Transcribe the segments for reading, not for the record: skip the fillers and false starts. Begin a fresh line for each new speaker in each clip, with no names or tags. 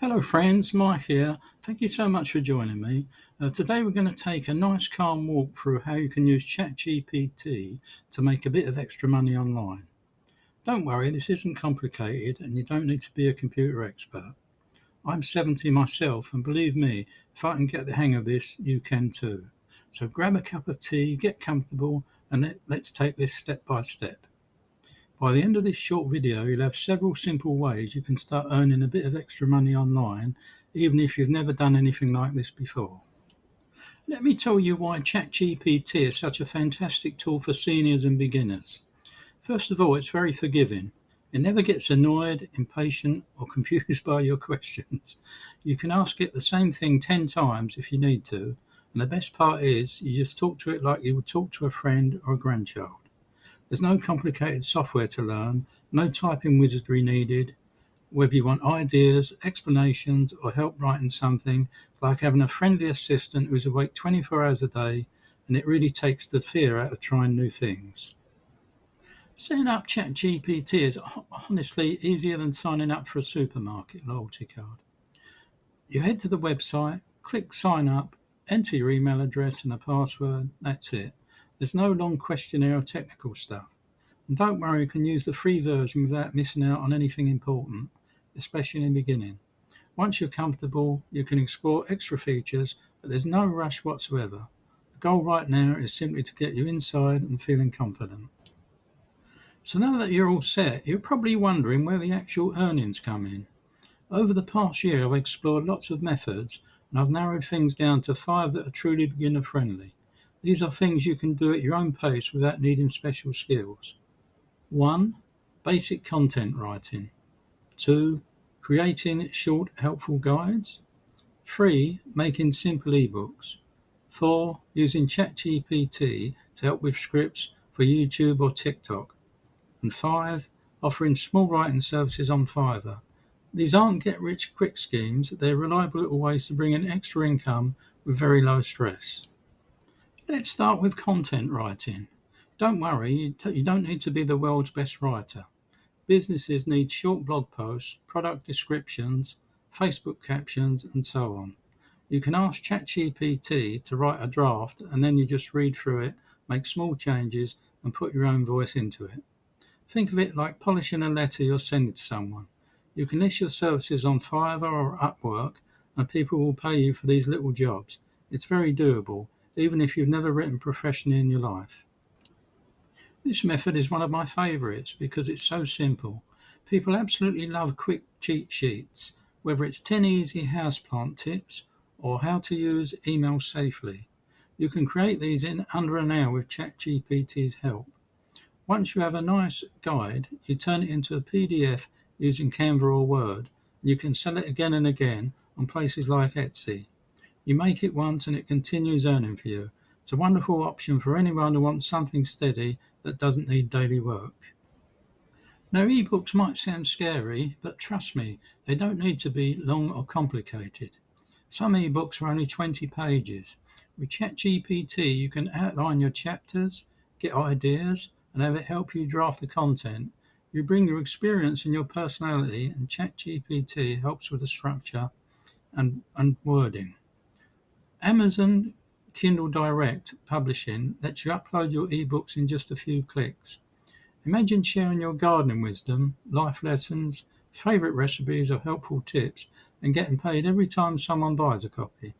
Hello friends, Mike here. Thank you so much for joining me. Today we're going to take a nice calm walk through how you can use ChatGPT to make a bit of extra money online. Don't worry, this isn't complicated and you don't need to be a computer expert. I'm 70 myself and believe me, if I can get the hang of this, you can too. So grab a cup of tea, get comfortable and let's take this step by step. By the end of this short video, you'll have several simple ways you can start earning a bit of extra money online, even if you've never done anything like this before. Let me tell you why ChatGPT is such a fantastic tool for seniors and beginners. First of all, it's very forgiving. It never gets annoyed, impatient, or confused by your questions. You can ask it the same thing 10 times if you need to, and the best part is you just talk to it like you would talk to a friend or a grandchild. There's no complicated software to learn, no typing wizardry needed. Whether you want ideas, explanations, or help writing something, it's like having a friendly assistant who's awake 24 hours a day, and it really takes the fear out of trying new things. Setting up ChatGPT is honestly easier than signing up for a supermarket loyalty card. You head to the website, click sign up, enter your email address and a password, that's it. There's no long questionnaire or technical stuff. And don't worry, you can use the free version without missing out on anything important, especially in the beginning. Once you're comfortable, you can explore extra features, but there's no rush whatsoever. The goal right now is simply to get you inside and feeling confident. So now that you're all set, you're probably wondering where the actual earnings come in. Over the past year, I've explored lots of methods and I've narrowed things down to 5 that are truly beginner friendly. These are things you can do at your own pace without needing special skills. 1. Basic content writing. 2. Creating short, helpful guides. 3. Making simple ebooks. 4. Using ChatGPT to help with scripts for YouTube or TikTok. And 5. Offering small writing services on Fiverr. These aren't get-rich-quick schemes, they're reliable little ways to bring in extra income with very low stress. Let's start with content writing. Don't worry, you don't need to be the world's best writer. Businesses need short blog posts, product descriptions, Facebook captions, and so on. You can ask ChatGPT to write a draft and then you just read through it, make small changes, and put your own voice into it. Think of it like polishing a letter you're sending to someone. You can list your services on Fiverr or Upwork, and people will pay you for these little jobs. It's very doable, even if you've never written professionally in your life. This method is one of my favourites because it's so simple. People absolutely love quick cheat sheets, whether it's 10 easy houseplant tips or how to use email safely. You can create these in under an hour with ChatGPT's help. Once you have a nice guide, you turn it into a PDF using Canva or Word, and you can sell it again and again on places like Etsy. You make it once and it continues earning for you. It's a wonderful option for anyone who wants something steady that doesn't need daily work. Now, ebooks might sound scary, but trust me, they don't need to be long or complicated. Some ebooks are only 20 pages. With ChatGPT, you can outline your chapters, get ideas, and have it help you draft the content. You bring your experience and your personality, and ChatGPT helps with the structure and wording. Amazon Kindle Direct Publishing lets you upload your ebooks in just a few clicks. Imagine sharing your gardening wisdom, life lessons, favourite recipes or helpful tips and getting paid every time someone buys a copy.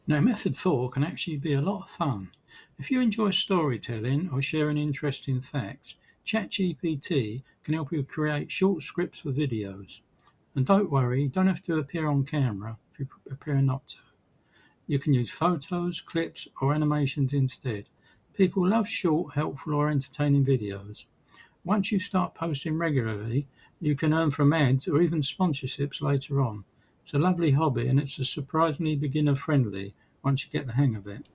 Now, method 4 can actually be a lot of fun. If you enjoy storytelling or sharing interesting facts, ChatGPT can help you create short scripts for videos. And don't worry, you don't have to appear on camera if you prefer not to. You can use photos, clips, or animations instead. People love short, helpful, or entertaining videos. Once you start posting regularly, you can earn from ads or even sponsorships later on. It's a lovely hobby and it's surprisingly beginner friendly once you get the hang of it.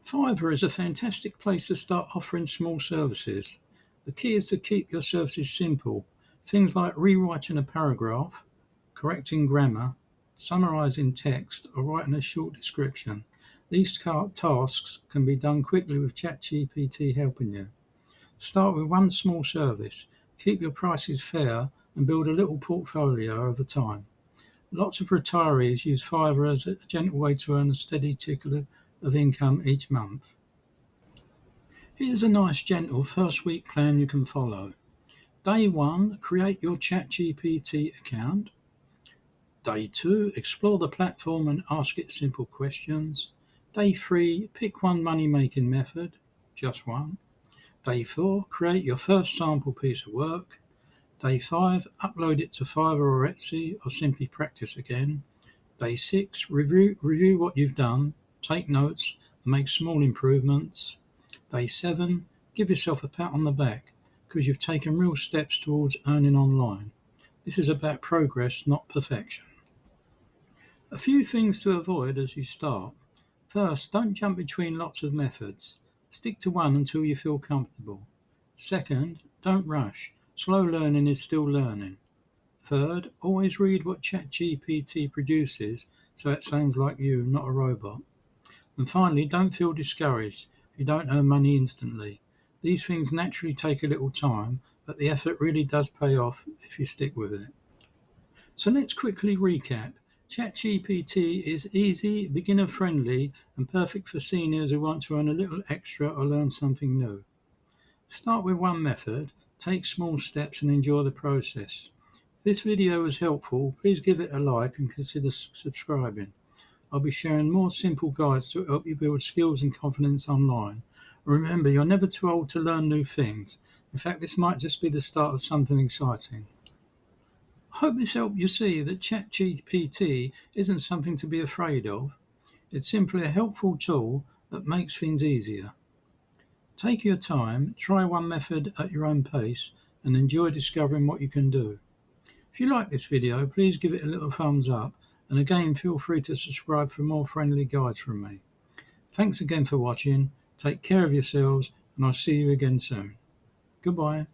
Fiverr is a fantastic place to start offering small services. The key is to keep your services simple. Things like rewriting a paragraph, correcting grammar, summarizing text, or writing a short description. These tasks can be done quickly with ChatGPT helping you. Start with one small service, keep your prices fair, and build a little portfolio over time. Lots of retirees use Fiverr as a gentle way to earn a steady tickle of income each month. Here's a nice gentle first week plan you can follow. Day 1, create your ChatGPT account. Day 2, explore the platform and ask it simple questions. Day 3, pick one money-making method, just one. Day 4, create your first sample piece of work. Day 5, upload it to Fiverr or Etsy or simply practice again. Day 6, review what you've done, take notes and make small improvements. Day 7, give yourself a pat on the back because you've taken real steps towards earning online. This is about progress, not perfection. A few things to avoid as you start. First, don't jump between lots of methods. Stick to one until you feel comfortable. Second, don't rush. Slow learning is still learning. Third, always read what ChatGPT produces so it sounds like you, not a robot. And finally, don't feel discouraged if you don't earn money instantly. These things naturally take a little time, but the effort really does pay off if you stick with it. So let's quickly recap. ChatGPT is easy, beginner friendly, and perfect for seniors who want to earn a little extra or learn something new. Start with one method, take small steps and enjoy the process. If this video was helpful, please give it a like and consider subscribing. I'll be sharing more simple guides to help you build skills and confidence online. Remember, you're never too old to learn new things. In fact, this might just be the start of something exciting. I hope this helped you see that ChatGPT isn't something to be afraid of. It's simply a helpful tool that makes things easier. Take your time, try one method at your own pace, and enjoy discovering what you can do. If you like this video, please give it a little thumbs up, and again feel free to subscribe for more friendly guides from me. Thanks again for watching, take care of yourselves, and I'll see you again soon. Goodbye.